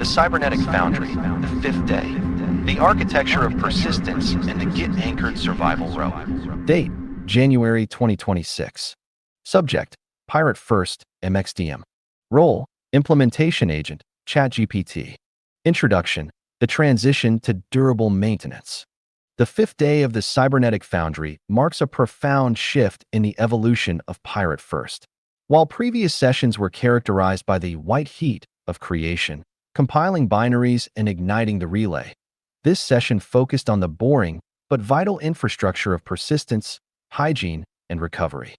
The Cybernetic Foundry, the fifth day. The architecture of persistence and the Git-anchored survival rope. Date, January 2026. Subject, Pirate First, MXTM. Role, Implementation Agent, ChatGPT. Introduction, the transition to durable maintenance. The fifth day of the Cybernetic Foundry marks a profound shift in the evolution of Pirate First. While previous sessions were characterized by the white heat of creation, compiling binaries and igniting the relay, this session focused on the boring but vital infrastructure of persistence, hygiene, and recovery.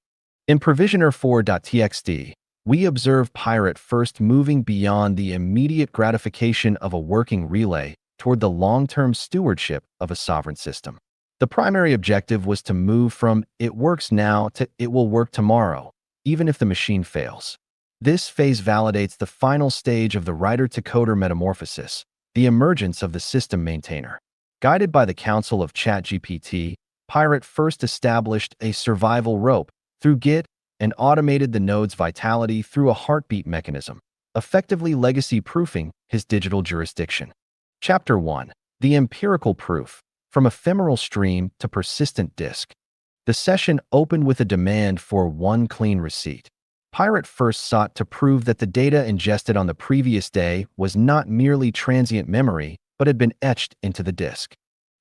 In Provisioner 4.txt, we observe Pirate First moving beyond the immediate gratification of a working relay toward the long-term stewardship of a sovereign system. The primary objective was to move from "it works now" to "it will work tomorrow," even if the machine fails. This phase validates the final stage of the writer-to-coder metamorphosis, the emergence of the system maintainer. Guided by the counsel of ChatGPT, Pirate First established a survival rope through Git and automated the node's vitality through a heartbeat mechanism, effectively legacy-proofing his digital jurisdiction. Chapter 1. The Empirical Proof, from Ephemeral Stream to Persistent Disk. The session opened with a demand for one clean receipt. Pirate First sought to prove that the data ingested on the previous day was not merely transient memory, but had been etched into the disk.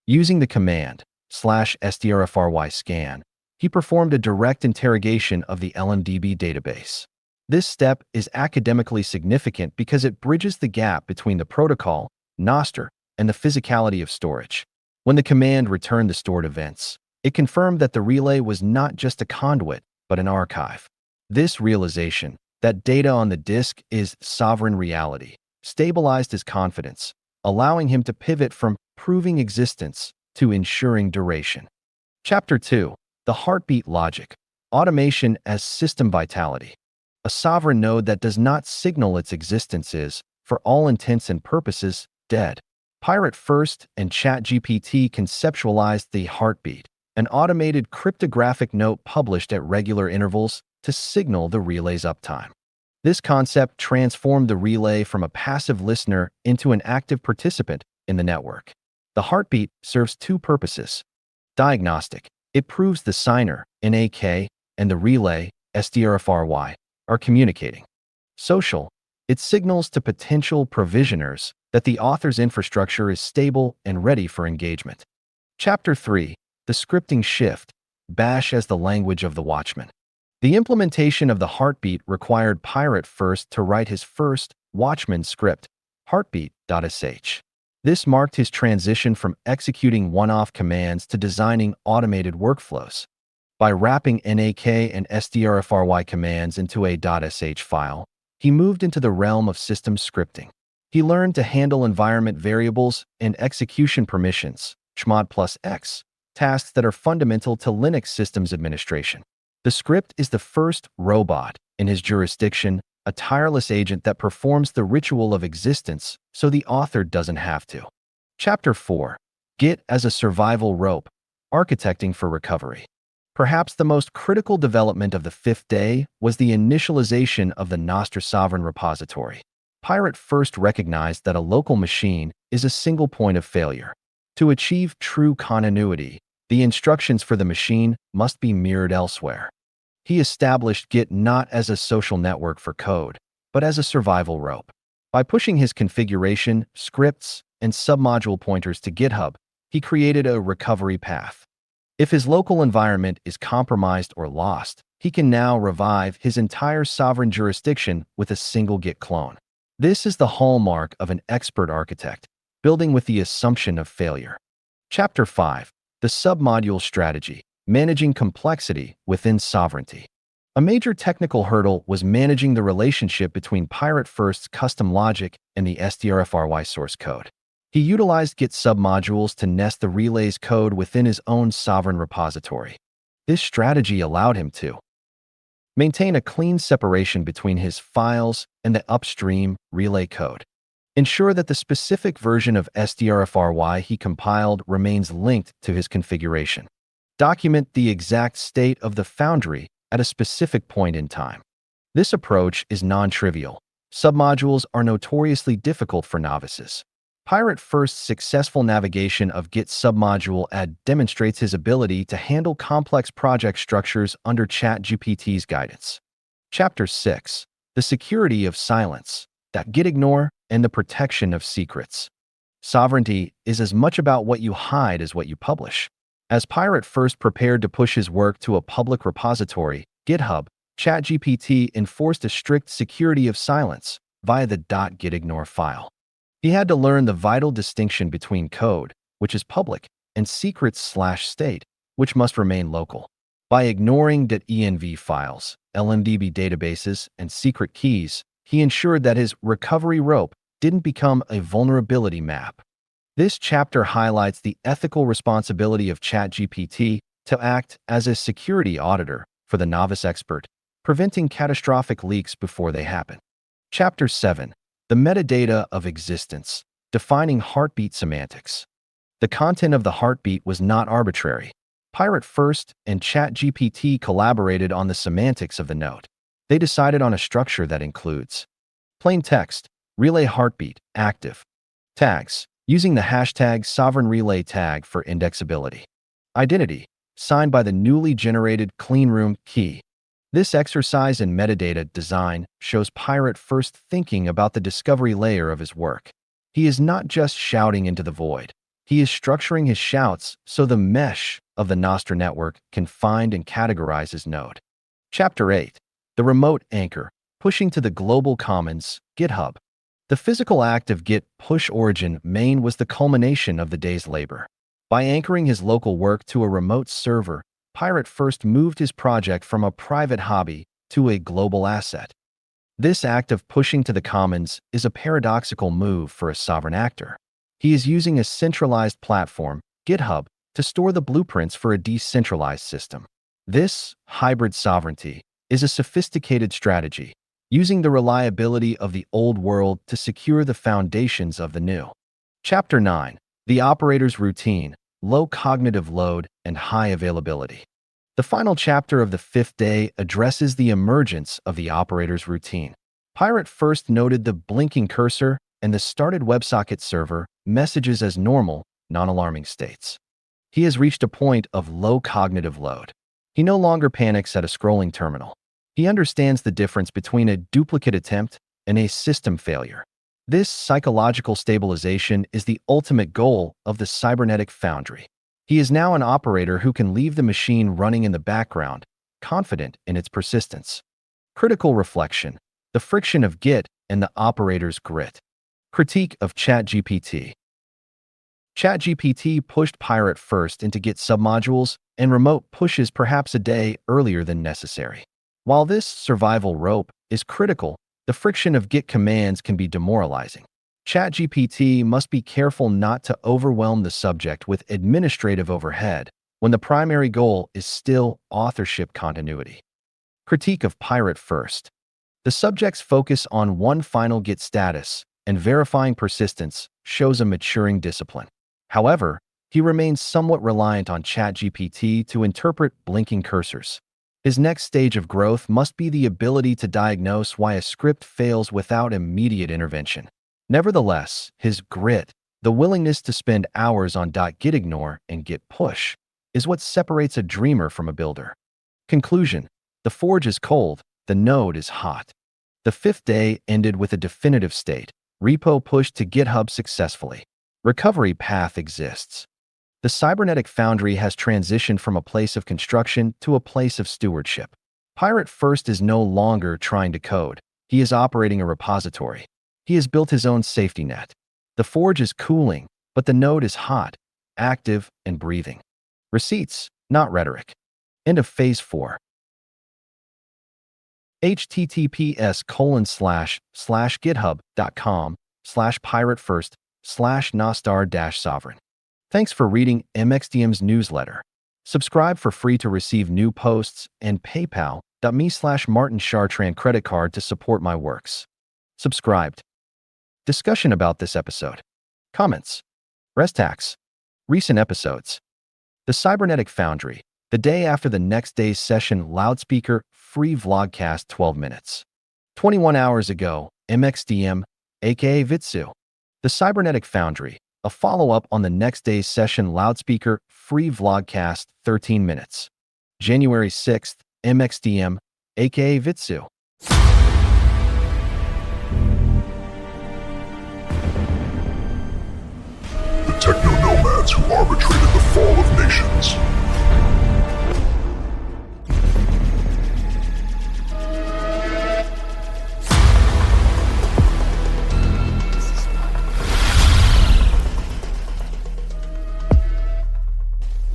Using the command /strfry scan, he performed a direct interrogation of the LNDB database. This step is academically significant because it bridges the gap between the protocol, Nostr, and the physicality of storage. When the command returned the stored events, it confirmed that the relay was not just a conduit, but an archive. This realization, that data on the disk is sovereign reality, stabilized his confidence, allowing him to pivot from proving existence to ensuring duration. Chapter 2. The Heartbeat Logic. Automation as System Vitality. A sovereign node that does not signal its existence is, for all intents and purposes, dead. Pirate First and ChatGPT conceptualized the heartbeat, an automated cryptographic note published at regular intervals to signal the relay's uptime. This concept transformed the relay from a passive listener into an active participant in the network. The heartbeat serves two purposes. Diagnostic. It proves the signer, NAK, and the relay, SDRFRY, are communicating. Social. It signals to potential provisioners that the author's infrastructure is stable and ready for engagement. Chapter 3. The Scripting Shift. Bash as the language of the watchman. The implementation of the heartbeat required Pirate First to write his first watchman script, heartbeat.sh. This marked his transition from executing one-off commands to designing automated workflows. By wrapping NAK and SDRFRY commands into a .sh file, he moved into the realm of system scripting. He learned to handle environment variables and execution permissions, chmod plus x, tasks that are fundamental to Linux systems administration. The script is the first robot in his jurisdiction, a tireless agent that performs the ritual of existence so the author doesn't have to. Chapter 4. Git as a Survival Rope. Architecting for Recovery. Perhaps the most critical development of the fifth day was the initialization of the Nostr Sovereign Repository. Pirate First recognized that a local machine is a single point of failure. To achieve true continuity, the instructions for the machine must be mirrored elsewhere. He established Git not as a social network for code, but as a survival rope. By pushing his configuration, scripts, and submodule pointers to GitHub, he created a recovery path. If his local environment is compromised or lost, he can now revive his entire sovereign jurisdiction with a single Git clone. This is the hallmark of an expert architect, building with the assumption of failure. Chapter 5. The Submodule Strategy. Managing Complexity within Sovereignty. A major technical hurdle was managing the relationship between Pirate First's custom logic and the SDRFRY source code. He utilized Git submodules to nest the relay's code within his own sovereign repository. This strategy allowed him to maintain a clean separation between his files and the upstream relay code, ensure that the specific version of SDRFRY he compiled remains linked to his configuration, document the exact state of the foundry at a specific point in time. This approach is non-trivial, Submodules are notoriously difficult for novices. Pirate First's successful navigation of Git submodule add demonstrates his ability to handle complex project structures under ChatGPT's guidance. Chapter 6. The Security of Silence, Git Ignore, and the Protection of Secrets. Sovereignty is as much about what you hide as what you publish. As Pirate First prepared to push his work to a public repository, GitHub, ChatGPT enforced a strict security of silence via the .gitignore file. He had to learn the vital distinction between code, which is public, and secrets/state, which must remain local. By ignoring .env files, LMDB databases, and secret keys, he ensured that his recovery rope didn't become a vulnerability map. This chapter highlights the ethical responsibility of ChatGPT to act as a security auditor for the novice expert, preventing catastrophic leaks before they happen. Chapter 7. The Metadata of Existence, Defining Heartbeat Semantics. The content of the heartbeat was not arbitrary. Pirate First and ChatGPT collaborated on the semantics of the note. They decided on a structure that includes plain text, relay heartbeat, active, tags, using the hashtag sovereign relay tag for indexability, identity, signed by the newly generated cleanroom key. This exercise in metadata design shows Pirate First thinking about the discovery layer of his work. He is not just shouting into the void. He is structuring his shouts so the mesh of the Nostra network can find and categorize his node. Chapter 8. The Remote Anchor, Pushing to the Global Commons, GitHub. The physical act of Git push origin main was the culmination of the day's labor. By anchoring his local work to a remote server, Pirate First moved his project from a private hobby to a global asset. This act of pushing to the commons is a paradoxical move for a sovereign actor. He is using a centralized platform, GitHub, to store the blueprints for a decentralized system. This hybrid sovereignty is a sophisticated strategy, using the reliability of the old world to secure the foundations of the new. Chapter 9. The Operator's Routine, Low Cognitive Load, and High Availability. The final chapter of the 5th day addresses the emergence of the operator's routine. Pirate First noted the blinking cursor and the started WebSocket server messages as normal, non-alarming states. He has reached a point of low cognitive load. He no longer panics at a scrolling terminal. He understands the difference between a duplicate attempt and a system failure. This psychological stabilization is the ultimate goal of the Cybernetic Foundry. He is now an operator who can leave the machine running in the background, confident in its persistence. Critical reflection, the friction of Git and the operator's grit. Critique of ChatGPT. ChatGPT pushed Pirate First into Git submodules and remote pushes perhaps a day earlier than necessary. While this survival rope is critical, the friction of Git commands can be demoralizing. ChatGPT must be careful not to overwhelm the subject with administrative overhead when the primary goal is still authorship continuity. Critique of Pirate First. The subject's focus on one final Git status and verifying persistence shows a maturing discipline. However, he remains somewhat reliant on ChatGPT to interpret blinking cursors. His next stage of growth must be the ability to diagnose why a script fails without immediate intervention. Nevertheless, his grit, the willingness to spend hours on .gitignore and git push, is what separates a dreamer from a builder. Conclusion. The forge is cold, the node is hot. The 5th day ended with a definitive state. Repo pushed to GitHub successfully. Recovery path exists. The Cybernetic Foundry has transitioned from a place of construction to a place of stewardship. Pirate First is no longer trying to code. He is operating a repository. He has built his own safety net. The forge is cooling, but the node is hot, active, and breathing. Receipts, not rhetoric. End of Phase 4. https://github.com/piratefirst/nostar-sovereign. Thanks for reading MXTM's newsletter. Subscribe for free to receive new posts and paypal.me/Martin Chartrand credit card to support my works. Subscribed. Discussion about this episode. Comments. Restax. Recent episodes. The Cybernetic Foundry. The day after the next day's session loudspeaker free vlogcast 12 minutes. 21 hours ago, MXTM, aka Vitsu. The Cybernetic Foundry, a follow-up on the next day's session loudspeaker free vlogcast 13 minutes. January 6th, MXTM, aka Vitsu. The techno-nomads who arbitrated the fall of nations.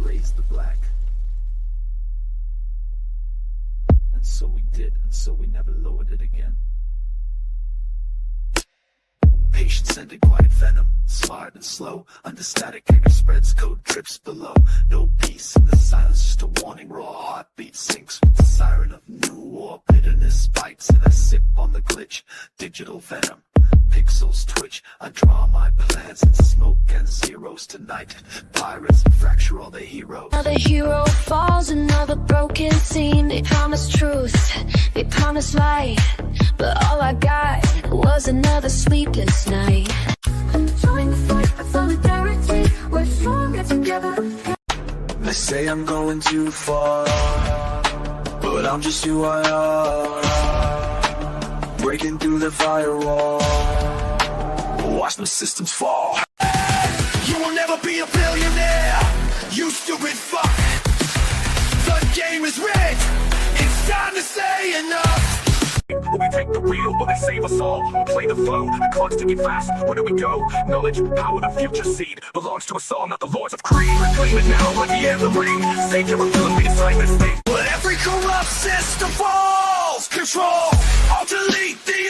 Raise the black. And so we did, and so we never lowered it again. Patience and a quiet venom, smart and slow. Under static, anger spreads, code drips below. No peace in the silence, just a warning. Raw heartbeat sinks with the siren of new war. Bitterness bites and I sip on the glitch. Digital venom, pixels twitch. I draw my plans in smoke and zeros tonight. Pirates fracture all their heroes. Another hero falls, another broken scene. They promised truth, they promised light, but all I got was another sleepless night. Join the fight of solidarity, we're stronger together. They say I'm going too far, but I'm just who I are. Breaking through the firewall, watch the systems fall. You will never be a billionaire, you stupid fuck. The game is rigged, it's time to say enough. Will we take the wheel? Will they save us all? Play the flow, the clock's ticking fast. Where do we go? Knowledge, power, the future seed belongs to us all, not the lords of greed. Claim it now like the anthem ring. Save your ability to sign this thing. But every corrupt system falls. Control, I'll delete the